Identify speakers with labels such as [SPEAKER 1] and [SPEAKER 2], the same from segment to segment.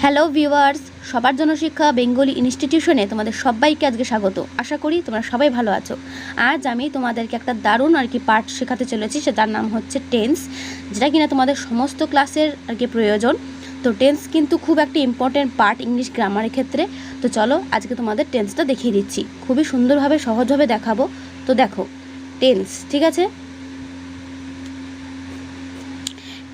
[SPEAKER 1] Hello viewers, সবার জন্য শিক্ষা বেঙ্গলি ইনস্টিটিউশনে তোমাদের সবাইকে আজকে স্বাগত। আশা করি তোমরা সবাই ভালো আছো। আজ আমি তোমাদেরকে একটা দারুণ পার্ট শেখাতে চলেছি, সেটার নাম হচ্ছে টেন্স, যেটা কিনা তোমাদের সমস্ত ক্লাসের প্রয়োজন। তো টেন্স কিন্তু খুব একটা ইম্পর্টেন্ট পার্ট ইংলিশ গ্রামারের ক্ষেত্রে। তো চলো আজকে তোমাদের টেন্সটা দেখিয়ে দিচ্ছি, খুবই সুন্দরভাবে সহজভাবে দেখাবো। তো দেখো টেন্স, ঠিক আছে।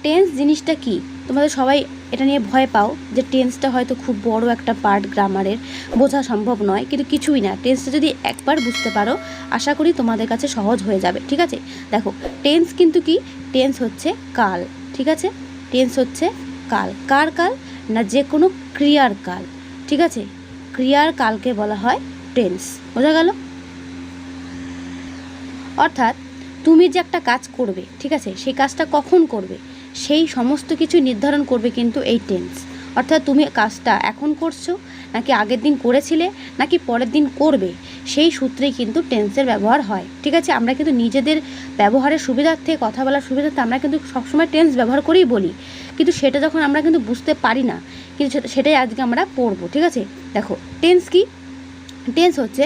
[SPEAKER 1] টেন্স জিনিসটা কি, তোমাদের সবাই এটা নিয়ে ভয় পাও যে টেন্সটা হয়তো খুব বড় একটা পার্ট, গ্রামারের বোঝা সম্ভব নয়, কিন্তু কিছুই না। টেন্সটা যদি একবার বুঝতে পারো আশা করি তোমাদের কাছে সহজ হয়ে যাবে, ঠিক আছে। দেখো টেন্স কিন্তু কি, টেন্স হচ্ছে কাল, ঠিক আছে। টেন্স হচ্ছে কাল, কার কাল না, যে কোনো ক্রিয়ার কাল, ঠিক আছে। ক্রিয়ার কালকে বলা হয় টেন্স, বোঝা গেল। অর্থাৎ তুমি যে একটা কাজ করবে, ঠিক আছে, সেই কাজটা কখন করবে সেই সমস্ত কিছু নির্ধারণ করবে কিন্তু এই টেন্স। অর্থাৎ তুমি কাজটা এখন করছো নাকি আগের দিন করেছিলে নাকি পরের দিন করবে, সেই সূত্রেই কিন্তু টেন্সের ব্যবহার হয়, ঠিক আছে। আমরা কিন্তু নিজেদের ব্যবহারের সুবিধার্থে, কথা বলার সুবিধার্থে আমরা কিন্তু সবসময় টেন্স ব্যবহার করেই বলি, কিন্তু সেটা যখন আমরা কিন্তু বুঝতে পারি না, কিন্তু সেটাই আজকে আমরা পড়বো, ঠিক আছে। দেখো টেন্স কি, টেন্স হচ্ছে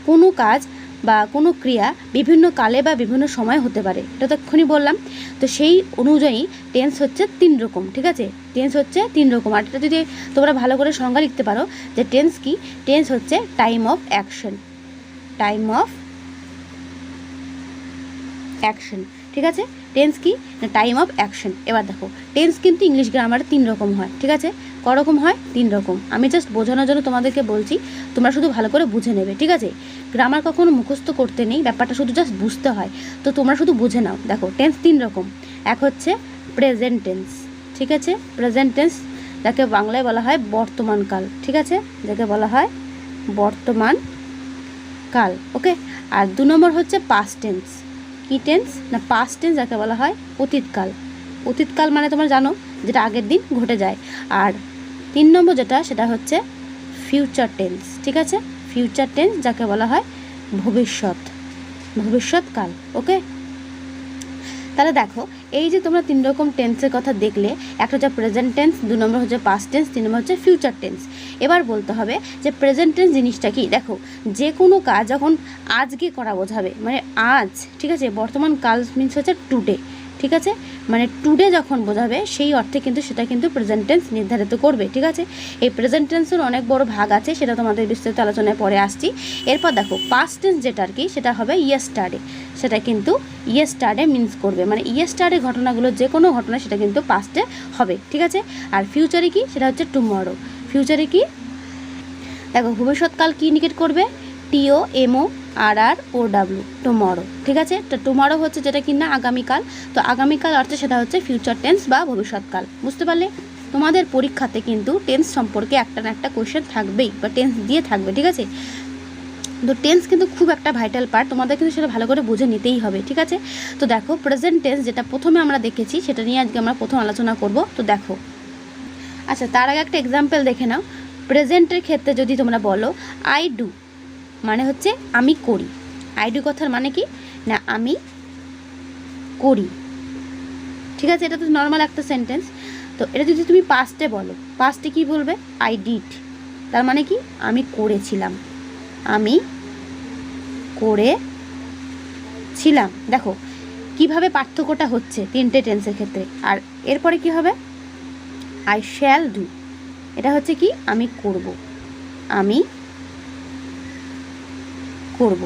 [SPEAKER 1] কোনো কাজ বা কোনো ক্রিয়া বিভিন্ন কালে বা বিভিন্ন সময় হতে পারে, এটা তো এক্ষুনি বললাম। তো সেই অনুযায়ী টেন্স হচ্ছে 3 রকম, ঠিক আছে। টেন্স হচ্ছে 3 রকম। আর এটা যদি তোমরা ভালো করে সংজ্ঞা লিখতে পারো যে টেন্স কি, টেন্স হচ্ছে time of action, time of action, ঠিক আছে। টেন্স কি না, টাইম অফ অ্যাকশন। এবার দেখো টেন্স কিন্তু ইংলিশ গ্রামারে 3 রকম হয়, ঠিক আছে। করকম হয়, 3 রকম। আমি জাস্ট বোঝানোর জন্য তোমাদেরকে বলছি, তোমরা শুধু ভালো করে বুঝে নেবে, ঠিক আছে। গ্রামার কখনো মুখস্থ করতে নেই, ব্যাপারটা শুধু জাস্ট বুঝতে হয়। তো তোমরা শুধু বুঝে নাও। দেখো টেন্স 3 রকম। এক হচ্ছে প্রেজেন্ট টেন্স, ঠিক আছে। প্রেজেন্ট টেন্স যাকে বাংলায় বলা হয় বর্তমান কাল, ঠিক আছে, যাকে বলা হয় বর্তমান কাল, ওকে। আর 2 নম্বর হচ্ছে পাস্ট টেন্স। কি টেন্স না, পাস্ট টেন্স যাকে বলা হয় অতীতকাল। অতীতকাল মানে তোমরা জানো যেটা আগের দিন ঘটে যায়। আর 3 নম্বর যেটা, সেটা হচ্ছে ফিউচার টেন্স, ঠিক আছে। ফিউচার টেন্স যাকে বলা হয় ভবিষ্যৎ, ভবিষ্যৎকাল, ওকে। তাহলে দেখো এই যে তোমরা 3 রকম টেন্সের কথা দেখলে, একটা হচ্ছে প্রেজেন্ট টেন্স, 2 নম্বর হচ্ছে পাস্ট টেন্স, 3 নম্বর হচ্ছে ফিউচার টেন্স। এবার বলতে হবে যে প্রেজেন্ট টেন্স জিনিসটা কি। দেখো যে কোনো কাজ যখন আজকে করা বোঝাবে, মানে আজ, ঠিক আছে। বর্তমান কাল মিনস হচ্ছে টুডে, ঠিক আছে। মানে টুডে যখন বোঝাবে সেই অর্থে কিন্তু সেটা কিন্তু প্রেজেন্ট টেন্স নির্ধারিত করবে, ঠিক আছে। এই প্রেজেন্ট টেন্সের অনেক বড় ভাগ আছে, সেটা তোমাদের বিস্তারিত আলোচনায় পরে আসছি। এরপর দেখো পাস্ট টেন্স যেটা আর কি, সেটা হবে ইয়েস্টারডে। সেটা কিন্তু ইয়েস্টারডে মিন্স করবে, মানে ইয়েস্টারডে ঘটনাগুলো যে কোনো ঘটনা সেটা কিন্তু পাস্টে হবে, ঠিক আছে। আর ফিউচারে কি, সেটা হচ্ছে টুমরো। ফিউচারে কি, দেখো ভবিষ্যৎকাল কি ইন্ডিকেট করবে, TOMORROW, টুমরো, ঠিক আছে। তো টুমরো হচ্ছে যেটা কিনা আগামীকাল। তো আগামীকাল অর্থে সেটা হচ্ছে ফিউচার টেন্স বা ভবিষ্যৎকাল, বুঝতে পারলে। তোমাদের পরীক্ষাতে কিন্তু টেন্স সম্পর্কে একটা না একটা কোয়েশ্চেন থাকবেই, বা টেন্স দিয়ে থাকবে, ঠিক আছে। তো টেন্স কিন্তু খুব একটা ভাইটাল পার্ট, তোমাদের কিন্তু সেটা ভালো করে বুঝে নিতেই হবে, ঠিক আছে। তো দেখো প্রেজেন্ট টেন্স যেটা প্রথমে আমরা দেখেছি, সেটা নিয়ে আজকে আমরা প্রথম আলোচনা করব। তো দেখো, আচ্ছা তার আগে একটা এক্সাম্পল দেখে নাও। প্রেজেন্টের ক্ষেত্রে যদি তোমরা বলো আই ডু, মানে হচ্ছে আমি করি। আই ডু কথার মানে কি না, আমি করি, ঠিক আছে। এটা তো নর্মাল একটা সেন্টেন্স। তো এটা যদি তুমি পাস্টে বলো, পাস্টে কি বলবে, আই ডিড, তার মানে কি আমি করেছিলাম, আমি করেছিলাম। দেখো কিভাবে পার্থক্যটা হচ্ছে 3টে টেন্সের ক্ষেত্রে। আর এরপরে কি হবে, আই শ্যাল ডু, এটা হচ্ছে কি আমি করব, আমি করব,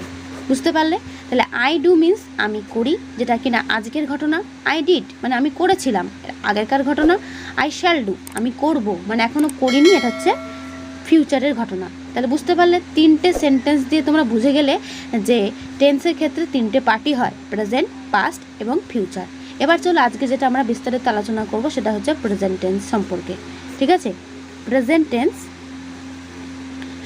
[SPEAKER 1] বুঝতে পারলে। তাহলে আই ডু মিন্স আমি করি, যেটা কিনা আজকের ঘটনা। আই ডিড মানে আমি করেছিলাম, আগেরকার ঘটনা। আই শ্যাল ডু আমি করব, মানে এখনও করিনি, এটা হচ্ছে ফিউচারের ঘটনা। তাহলে বুঝতে পারলে 3টে সেন্টেন্স দিয়ে তোমরা বুঝে গেলে যে টেন্সের ক্ষেত্রে 3টে পার্টই হয়, প্রেজেন্ট, পাস্ট এবং ফিউচার। এবার চলো আজকে যেটা আমরা বিস্তারিত আলোচনা করব সেটা হচ্ছে প্রেজেন্ট টেন্স সম্পর্কে, ঠিক আছে। প্রেজেন্ট টেন্স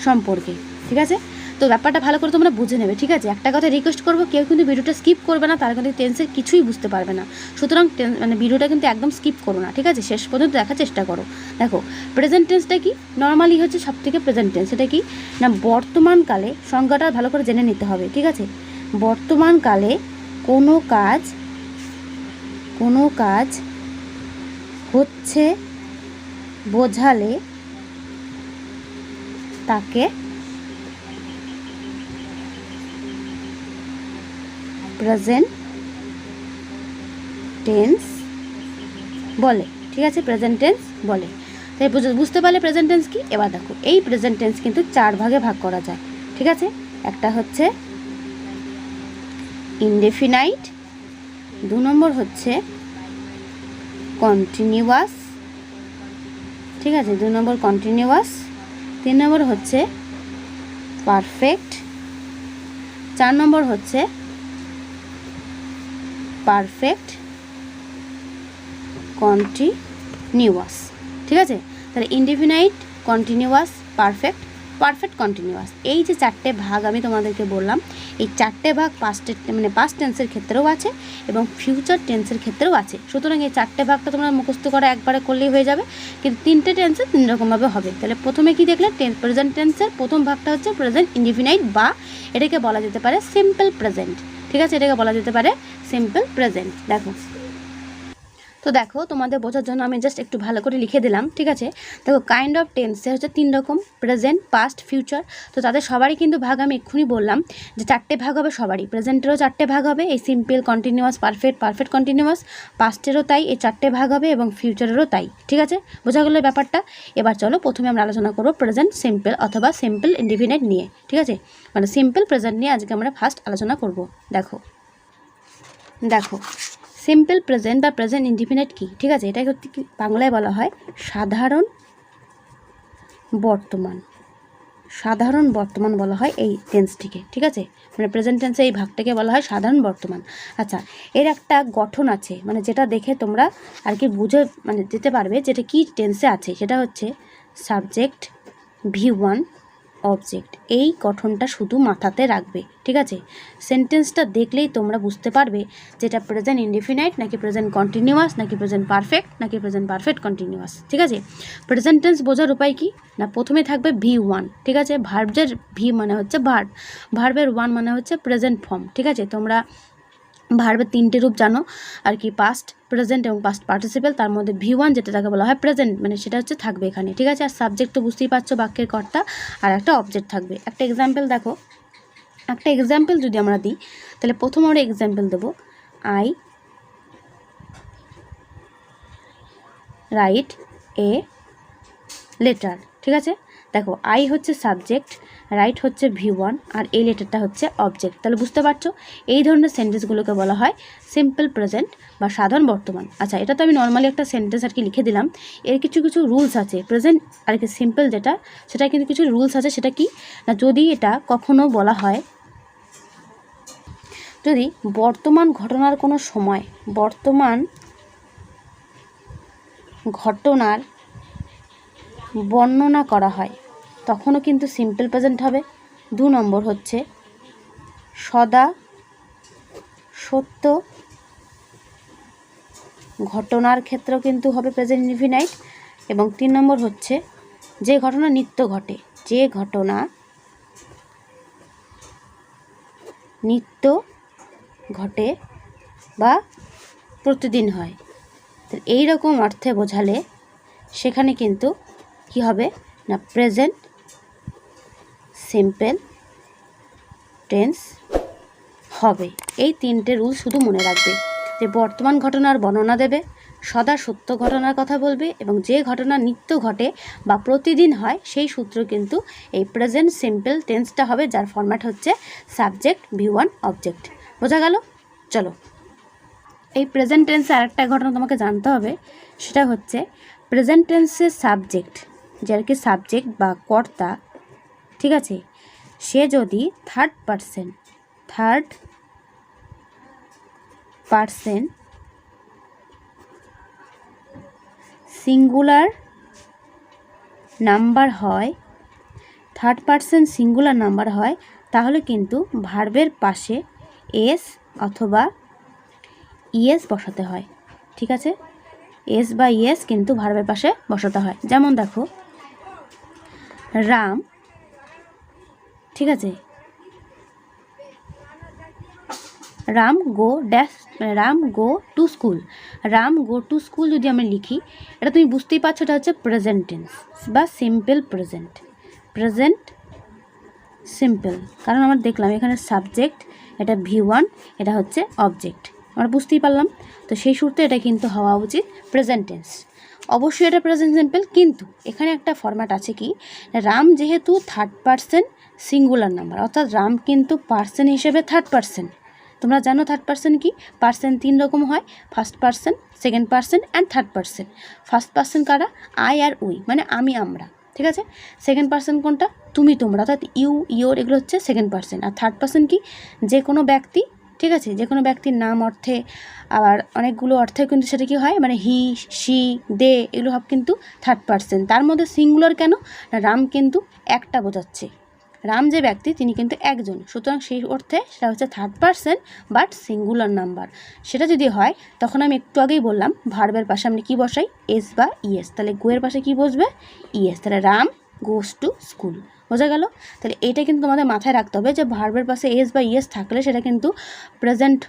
[SPEAKER 1] সম্পর্কে, ঠিক আছে। তো ব্যাপারটা ভালো করে তোমরা বুঝে নেবে, ঠিক আছে। একটা কথা রিকোয়েস্ট করবো, কেউ কিন্তু ভিডিওটা স্কিপ করবে না, তারা কিন্তু টেন্সের কিছুই বুঝতে পারবে না। সুতরাং মানে ভিডিওটা কিন্তু একদম স্কিপ করো না, ঠিক আছে, শেষ পর্যন্ত দেখার চেষ্টা করো। দেখো প্রেজেন্ট টেন্সটা কি, নর্মালি হচ্ছে সব থেকে প্রেজেন্ট টেন্স সেটা কি না, বর্তমানকালে, সংজ্ঞাটা ভালো করে জেনে নিতে হবে, ঠিক আছে। বর্তমানকালে কোনো কাজ হচ্ছে বোঝালে তাকে প্রেজেন্ট টেন্স বলে। ঠিক আছে, প্রেজেন্ট টেন্স বলে। তাই বুঝতে পারলে প্রেজেন্ট টেন্স কি। এবার দেখো, এই প্রেজেন্ট টেন্স কিন্তু 4 ভাগে ভাগ করা যায়। ঠিক আছে, একটা হচ্ছে ইনডেফিনাইট, 2 নম্বর হচ্ছে কন্টিনিউয়াস। ঠিক আছে, 2 নম্বর কন্টিনিউয়াস, 3 নম্বর হচ্ছে পারফেক্ট, 4 নম্বর হচ্ছে পারফেক্ট কন্টিনিউয়াস। ঠিক আছে, তাহলে indefinite, continuous, perfect, perfect continuous, এই যে 4টে ভাগ আমি তোমাদেরকে বললাম, এই 4টে ভাগ পাস্ট টেন্সের ক্ষেত্রেও আছে এবং ফিউচার টেন্সের ক্ষেত্রেও আছে। সুতরাং এই 4টে ভাগটা তোমরা মুখস্থ করা একবারে করলেই হয়ে যাবে, কিন্তু 3টে টেন্সে 3 রকমভাবে হবে। তাহলে প্রথমে কি দেখলে, প্রেজেন্ট টেন্সের প্রথম ভাগটা হচ্ছে প্রেজেন্ট ইনডেফিনাইট, বা এটাকে বলা যেতে পারে সিম্পল প্রেজেন্ট। ঠিক আছে, এটাকে বলা যেতে পারে সিম্পল প্রেজেন্ট। দেখো তোমাদের বোঝার জন্য আমি জাস্ট একটু ভালো করে লিখে দিলাম। ঠিক আছে, দেখো কাইন্ড অফ টেন্সে হচ্ছে 3 রকম, প্রেজেন্ট, পাস্ট, ফিউচার। তো তাদের সবারই কিন্তু ভাগ আমি এক্ষুনি বললাম যে 4টে ভাগ হবে সবারই। প্রেজেন্টেরও 4টে ভাগ হবে, এই simple, continuous, perfect, perfect continuous. পাস্টেরও তাই, এই 4টে ভাগ হবে, এবং ফিউচারেরও তাই। ঠিক আছে, বোঝা গেল ব্যাপারটা। এবার চলো প্রথমে আমরা আলোচনা করবো প্রেজেন্ট সিম্পল অথবা সিম্পল ইনডিফিনাইট নিয়ে। ঠিক আছে, মানে সিম্পল প্রেজেন্ট নিয়ে আজকে আমরা ফার্স্ট আলোচনা করব। দেখো সিম্পল প্রেজেন্ট বা প্রেজেন্ট ইনডিফিনাইট কি। ঠিক আছে, এটা হচ্ছে কি বাংলায় বলা হয় সাধারণ বর্তমান। সাধারণ বর্তমান বলা হয় এই টেন্সটিকে। ঠিক আছে, মানে প্রেজেন্ট টেন্সে এই ভাগটাকে বলা হয় সাধারণ বর্তমান। আচ্ছা, এর একটা গঠন আছে, মানে যেটা দেখে তোমরা আর কি বুঝে যেতে পারবে যেটা কি টেন্সে আছে। সেটা হচ্ছে সাবজেক্ট, V1, অবজেক্ট। এই গঠনটা শুধু মাথাতে রাখবে। ঠিক আছে, সেন্টেন্সটা দেখলেই তোমরা বুঝতে পারবে যেটা প্রেজেন্ট ইনডিফিনাইট নাকি প্রেজেন্ট কন্টিনিউয়াস নাকি প্রেজেন্ট পারফেক্ট নাকি প্রেজেন্ট পারফেক্ট কন্টিনিউয়াস। ঠিক আছে, প্রেজেন্ট টেন্স বোঝার উপায় কি না, প্রথমে থাকবে V1। ঠিক আছে, ভার্বের ভি মানে হচ্ছে ভার্ব, ভার্বের 1 মানে হচ্ছে প্রেজেন্ট ফর্ম। ঠিক আছে, তোমরা ভার্বের 3টে রূপ জানো আর কি, পাস্ট, প্রেজেন্ট এবং পাস্ট পার্টিসিপেল। তার মধ্যে V1 যেটাকে বলা হয় প্রেজেন্ট, মানে সেটা হচ্ছে থাকবে এখানে। ঠিক আছে, আর সাবজেক্ট তো বুঝতেই পারছো, বাক্যের কর্তা, আর একটা অবজেক্ট থাকবে। একটা এক্সাম্পল দেখো, একটা এক্সাম্পল যদি আমরা দিই তাহলে প্রথম আমরা এক্সাম্পল দেবো, আই রাইট এ লেটার। ঠিক আছে, দেখো আই হচ্ছে সাবজেক্ট, রাইট হচ্ছে V1, আর এই লেটারটা হচ্ছে অবজেক্ট। তাহলে বুঝতে পারছো এই ধরনের সেন্টেন্সগুলোকে বলা হয় সিম্পল প্রেজেন্ট বা সাধারণ বর্তমান। আচ্ছা, এটা তো আমি নর্মালি একটা সেন্টেন্স আর কি লিখে দিলাম, এর কিছু রুলস আছে। প্রেজেন্ট আর কি সিম্পল যেটা, সেটা কিন্তু কিছু রুলস আছে। সেটা কি না, যদি এটা কখনো বলা হয়, যদি বর্তমান ঘটনার কোনো সময় বর্তমান ঘটনার বর্ণনা করা হয়, তখনও কিন্তু সিম্পল প্রেজেন্ট হবে। 2 নম্বর হচ্ছে সদা সত্য ঘটনার ক্ষেত্রেও কিন্তু হবে প্রেজেন্ট ইনডিফিনাইট। এবং 3 নম্বর হচ্ছে যে ঘটনা নিত্য ঘটে, যে ঘটনা নিত্য ঘটে বা প্রতিদিন হয়। তো এই রকম অর্থে বোঝালে সেখানে কিন্তু কি হবে না, প্রেজেন্ট সিম্পল টেন্স হবে। এই 3টে রুল শুধু মনে রাখবে, যে বর্তমান ঘটনার বর্ণনা দেবে, সদা সত্য ঘটনার কথা বলবে, এবং যে ঘটনা নিত্য ঘটে বা প্রতিদিন হয় সেই সূত্র কিন্তু এই প্রেজেন্ট সিম্পল টেন্সটা হবে, যার ফরম্যাট হচ্ছে সাবজেক্ট, V1, অবজেক্ট। বোঝা গেল? চলো, এই প্রেজেন্ট টেন্সে আরেকটা ঘটনা তোমাকে জানতে হবে, সেটা হচ্ছে প্রেজেন্ট টেন্সের সাবজেক্ট, যার কি সাবজেক্ট বা কর্তা, ঠিক আছে, সে যদি থার্ড পারসন সিঙ্গুলার নাম্বার হয়, থার্ড পারসন সিঙ্গুলার নাম্বার হয়, তাহলে কিন্তু ভার্বের পাশে এস অথবা ইএস বসাতে হয়। ঠিক আছে, এস বা ইএস কিন্তু ভার্বের পাশে বসাতে হয়। যেমন দেখো, রাম, ঠিক আছে, Ram go to school. Ram go to school যদি আমরা লিখি, এটা তুমি বুঝতেই পারছো, এটা হচ্ছে প্রেজেন্ট টেন্স বা সিম্পল প্রেজেন্ট। প্রেজেন্ট সিম্পল, কারণ আমরা দেখলাম এখানে সাবজেক্ট, এটা V1, এটা হচ্ছে অবজেক্ট, আমরা বুঝতেই পারলাম। তো সেই সূত্রে এটা কিন্তু হওয়া উচিত প্রেজেন্ট টেন্স। অবশ্যই এটা প্রেজেন্ট সিম্পল, কিন্তু এখানে একটা ফরম্যাট আছে কি, রাম যেহেতু থার্ড পারসন সিঙ্গুলার নাম্বার, অর্থাৎ রাম কিন্তু পার্সন হিসেবে থার্ড পারসন। তোমরা জানো থার্ড পারসন কি, পারসন 3 রকম হয়, first person, second person and third person. First person কারা, আই আর উই, মানে আমি আমরা, ঠিক আছে। সেকেন্ড পারসন কোনটা, তুমি তোমরা, অর্থাৎ ইউ ইয়োর, এগুলো হচ্ছে সেকেন্ড পারসন। আর থার্ড পারসন কি, যে কোনো ব্যক্তি, ঠিক আছে, যে কোনো ব্যক্তির নাম অর্থে, আবার অনেকগুলো অর্থে কিন্তু সেটা কি হয়, মানে হি, শি, দে, এগুলো সব কিন্তু থার্ড পারসন। তার মধ্যে সিঙ্গুলার কেন, রাম কিন্তু একটা বোঝাচ্ছে, রাম যে ব্যক্তি তিনি কিন্তু একজন, সুতরাং সেই অর্থে সেটা হচ্ছে third person but singular number. সেটা যদি হয় তখন আমি একটু আগেই বললাম ভার্বের পাশে আমরা কী বসাই, এস বা ইএস, তাহলে গোয়ের পাশে কী বসবে, ইএস, তাহলে রাম গোস টু স্কুল। বোঝা গেল? তাহলে এইটা কিন্তু তোমাদের মাথায় রাখতে হবে যে ভার্বের পাশে এস বা ইএস থাকলে সেটা কিন্তু প্রেজেন্ট,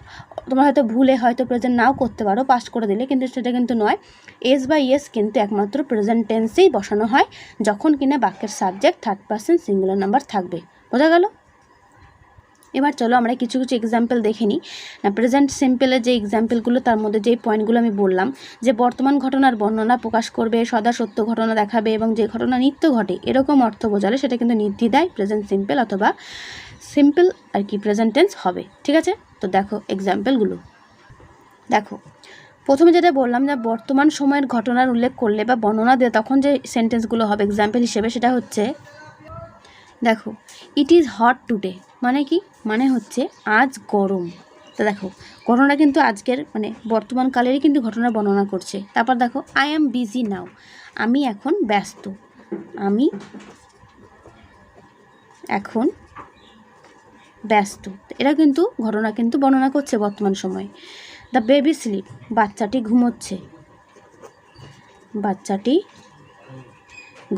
[SPEAKER 1] তোমরা হয়তো ভুলে হয়তো প্রেজেন্ট নাও করতে পারো, পাস্ট করে দিলে, কিন্তু সেটা কিন্তু নয়। এস বা ইএস কিন্তু একমাত্র প্রেজেন্ট টেন্সেই বসানো হয়, যখন কিনা বাক্যের subject third person singular number থাকবে। বোঝা গেল? এবার চলো আমরা কিছু কিছু এক্সাম্পল দেখে নিই। না, প্রেজেন্ট সিম্পলের যে এক্সাম্পলগুলো, তার মধ্যে যেই পয়েন্টগুলো আমি বললাম, যে বর্তমান ঘটনার বর্ণনা প্রকাশ করবে, সদা সত্য ঘটনা দেখাবে এবং যে ঘটনা নিত্য ঘটে এরকম অর্থ বোঝালে সেটা কিন্তু নির্দ্বিধায় প্রেজেন্ট সিম্পল অথবা সিম্পল আর কি প্রেজেন্ট টেন্স হবে। ঠিক আছে? তো দেখো এক্সাম্পলগুলো। দেখো প্রথমে যেটা বললাম, যে বর্তমান সময়ের ঘটনার উল্লেখ করলে বা বর্ণনা দিয়ে তখন যে সেন্টেন্সগুলো হবে এক্সাম্পল হিসেবে, সেটা হচ্ছে, দেখো ইট ইজ হট টুডে, মানে কি, মানে হচ্ছে আজ গরম। তো দেখো ঘটনা কিন্তু আজকের মানে বর্তমান কালেরই কিন্তু ঘটনা বর্ণনা করছে। তারপর দেখো আই অ্যাম বিজি নাও, আমি এখন ব্যস্ত, আমি এখন ব্যস্ত, এটা কিন্তু ঘটনা কিন্তু বর্ণনা করছে বর্তমান সময়। দ্য বেবি স্লিপ, বাচ্চাটি ঘুমোচ্ছে, বাচ্চাটি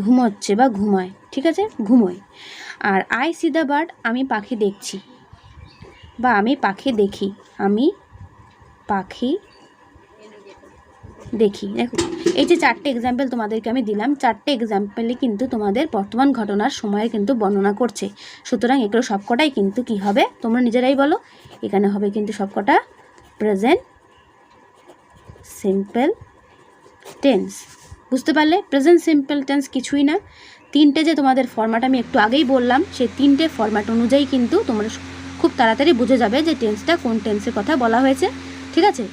[SPEAKER 1] ঘুমোচ্ছে বা ঘুমায়, ঠিক আছে, ঘুমোয়। আর আই সি দ্য বার্ড, আমি পাখি দেখছি বা আমি পাখি দেখি, আমি পাখি দেখি। দেখো এই যে 4টে এক্সাম্পল তোমাদেরকে আমি দিলাম, 4টে এক্সাম্পলই কিন্তু তোমাদের বর্তমান ঘটনার সময়ে কিন্তু বর্ণনা করছে। সুতরাং এগুলো সবকটাই কিন্তু কি হবে, তোমরা নিজেরাই বলো, এখানে হবে কিন্তু সবকটা প্রেজেন্ট সিম্পল টেন্স। বুঝতে পারলে? প্রেজেন্ট সিম্পল টেন্স কিছুই না, 3টে যে তোমাদের ফরম্যাট আমি একটু আগেই বললাম, সেই 3টে ফরম্যাট অনুযায়ী কিন্তু তোমরা খুব তাড়াতাড়ি বুঝে যাবে যে টেন্সটা কোন টেন্সের কথা বলা হয়েছে। ঠিক আছে?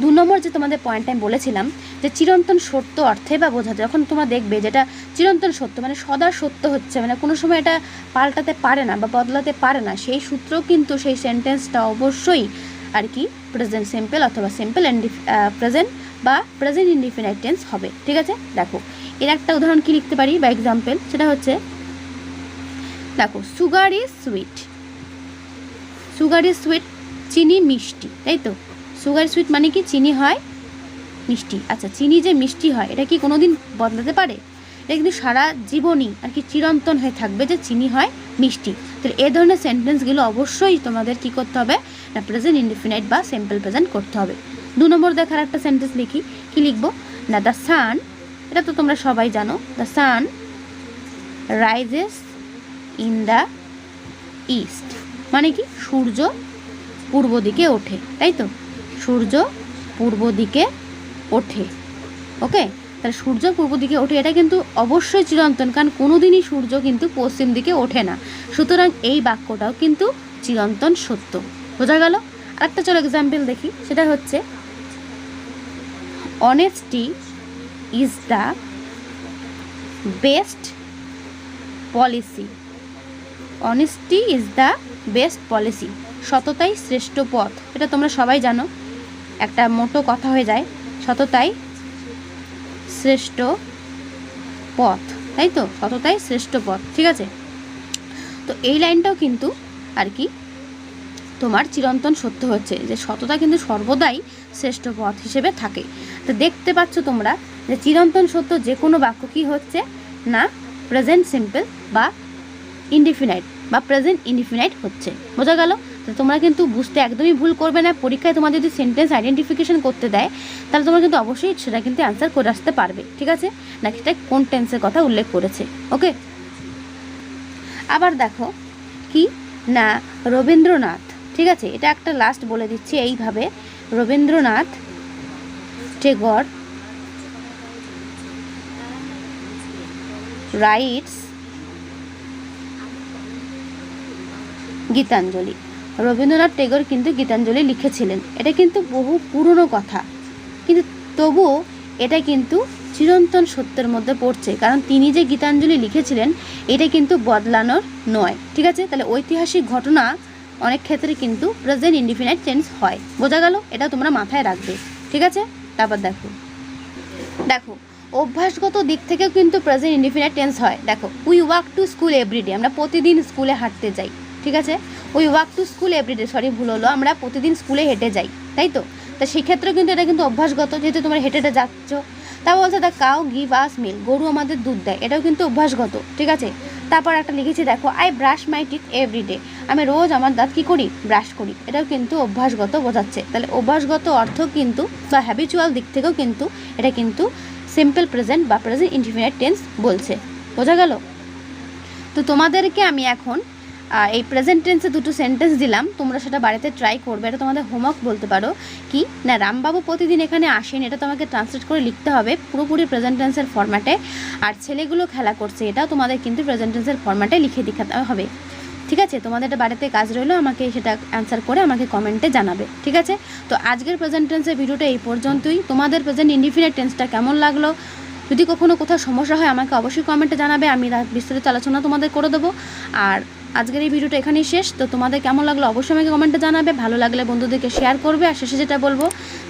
[SPEAKER 1] 2 নম্বর যে তোমাদের পয়েন্টটা আমি বলেছিলাম, যে চিরন্তন সত্য অর্থে বা বোঝাতে, যখন তোমরা দেখবে যেটা চিরন্তন সত্য মানে সদা সত্য হচ্ছে, মানে কোনো সময় এটা পাল্টাতে পারে না বা বদলাতে পারে না, সেই সূত্রেও কিন্তু সেই সেন্টেন্সটা অবশ্যই আর কি প্রেজেন্ট সিম্পল অথবা সিম্পল প্রেজেন্ট বা প্রেজেন্ট ইনডিফিনাইট টেন্স হবে। ঠিক আছে? দেখো এর একটা উদাহরণ কি লিখতে পারি বা এক্সাম্পল, সেটা হচ্ছে, দেখো sugar is sweet, sugar is sweet, চিনি মিষ্টি, তাই তো? সুগার সুইট মানে কি, চিনি হয় মিষ্টি। আচ্ছা, চিনি যে মিষ্টি হয় এটা কি কোনো দিন বদলাতে পারে? এটা কিন্তু সারা জীবনই আর কি চিরন্তন হয়ে থাকবে যে চিনি হয় মিষ্টি। তো এই ধরনের সেন্টেন্সগুলো অবশ্যই তোমাদের কি করতে হবে না, প্রেজেন্ট ইনডিফিনাইট বা সিম্পল প্রেজেন্ট করতে হবে। 2 নম্বর দেখার একটা সেন্টেন্স লিখি, কি লিখবো না, দ্য সান, এটা তো তোমরা সবাই জানো, the sun rises in the east, মানে কি, সূর্য পূর্ব দিকে ওঠে, তাই তো? সূর্য পূর্ব দিকে ওঠে। ওকে, তাহলে সূর্য পূর্ব দিকে ওঠে, এটা কিন্তু অবশ্যই চিরন্তন, কারণ কোনো দিনই সূর্য কিন্তু পশ্চিম দিকে ওঠে না। সুতরাং এই বাক্যটাও কিন্তু চিরন্তন সত্য। বোঝা গেল? আরেকটা চলো এক্সাম্পল দেখি, সেটা হচ্ছে, honesty is the best policy, honesty is the best policy, সততাই শ্রেষ্ঠ পথ। এটা তোমরা সবাই জানো, একটা মোটো কথা হয়ে যায়, সততাই শ্রেষ্ঠ পথ, তাই তো? সততাই শ্রেষ্ঠ পথ। ঠিক আছে? তো এই লাইনটাও কিন্তু আর কি তোমার চিরন্তন সত্য হচ্ছে, যে সততা কিন্তু সর্বদাই শ্রেষ্ঠ পথ হিসেবে থাকে। তো দেখতে পাচ্ছ তোমরা যে চিরন্তন সত্য যে কোনো বাক্য কি হচ্ছে না, প্রেজেন্ট সিম্পল বা ইনডিফিনাইট বা প্রেজেন্ট ইনডিফিনাইট হচ্ছে। বোঝা গেল? তো তোমরা কিন্তু বুঝতে একদমই ভুল করবে না। পরীক্ষায় তোমাদের যদি সেন্টেন্স আইডেন্টিফিকেশন করতে দেয়, তাহলে তোমরা কিন্তু অবশ্যই সেটা কিন্তু অ্যান্সার করে আসতে পারবে। ঠিক আছে? না, সেটা কোন টেন্সের কথা উল্লেখ করেছে। ওকে। আবার দেখো কি না রবীন্দ্রনাথ, ঠিক আছে, এটা একটা লাস্ট বলে দিচ্ছি এইভাবে, রবীন্দ্রনাথ টেগর রাইটস গীতাঞ্জলি। রবীন্দ্রনাথ টেগর কিন্তু গীতাঞ্জলি লিখেছিলেন, এটা কিন্তু বহু পুরনো কথা, কিন্তু তবুও এটা কিন্তু চিরন্তন সত্যের মধ্যে পড়ছে, কারণ তিনি যে গীতাঞ্জলি লিখেছিলেন এটা কিন্তু বদলানোর নয়, ঠিক আছে। তাহলে ঐতিহাসিক ঘটনা অনেক ক্ষেত্রে কিন্তু প্রেজেন্ট ইনডিফিনাইট টেন্স হয়, বোঝা গেল, এটা তোমরা মাথায় রাখবে, ঠিক আছে। তারপর দেখো অভ্যাসগত দিক থেকেও কিন্তু প্রেজেন্ট ইনডিফিনাইট টেন্স হয়। দেখো we walk to school every day, আমরা প্রতিদিন স্কুলে হাঁটতে যাই, ঠিক আছে। We walk to school every day, sorry ভুল হলো, আমরা প্রতিদিন স্কুলে হেঁটে যাই, তাই তো। তা সেক্ষেত্রেও কিন্তু এটা কিন্তু অভ্যাসগত, যেহেতু তোমরা হেঁটে হেঁটে যাচ্ছ। তা বলছে the cow give us milk, গরু আমাদের দুধ দেয়, এটাও কিন্তু অভ্যাসগত, ঠিক আছে। তারপর একটা লিখেছি দেখো I brush my teeth every day, আমি রোজ আমার দাঁত কী করি, ব্রাশ করি, এটাও কিন্তু অভ্যাসগত বোঝাচ্ছে। তাহলে অভ্যাসগত অর্থ কিন্তু বা হ্যাবিচুয়াল দিক থেকেও কিন্তু এটা কিন্তু সিম্পল প্রেজেন্ট বা প্রেজেন্ট ইনডিফিনাইট টেন্স বলছে, বোঝা গেল। তো তোমাদেরকে আমি এখন এই প্রেজেন্ট টেন্সে দুটো সেন্টেন্স দিলাম, তোমরা সেটা বাড়িতে ট্রাই করবে, এটা তোমাদের হোমওয়ার্ক বলতে পারো। কি না রামবাবু প্রতিদিন এখানে আসেন, এটা তোমাকে ট্রান্সলেট করে লিখতে হবে পুরোপুরি প্রেজেন্ট টেন্সের ফরম্যাটে। আর ছেলেগুলো খেলা করছে, এটাও তোমাদের কিন্তু প্রেজেন্ট টেন্সের ফরম্যাটে লিখে দেখাতে হবে, ঠিক আছে। তোমাদের এটা বাড়িতে কাজ রইলো, আমাকে সেটা অ্যান্সার করে আমাকে কমেন্টে জানাবে, ঠিক আছে। তো আজকের প্রেজেন্ট টেন্সের ভিডিওটা এই পর্যন্তই। তোমাদের প্রেজেন্ট ইনডিফিনাইট টেন্সটা কেমন লাগলো, যদি কখনো কোথাও সমস্যা হয় আমাকে অবশ্যই কমেন্টে জানাবে, আমি বিস্তারিত আলোচনা তোমাদের করে দেবো। আর আজকের এই ভিডিওটা এখানেই শেষ। তো তোমাদের কেমন লাগলো অবশ্যই আমাকে কমেন্টে জানাবে, ভালো লাগলে বন্ধুদেরকে শেয়ার করবে। আর শেষে যেটা বলবো,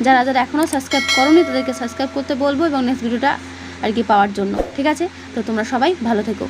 [SPEAKER 1] যারা যারা এখনও সাবস্ক্রাইব করোনি তাদেরকে সাবস্ক্রাইব করতে বলবো, এবং নেক্সট ভিডিওটা আর কি পাওয়ার জন্য, ঠিক আছে। তো তোমরা সবাই ভালো থেকো।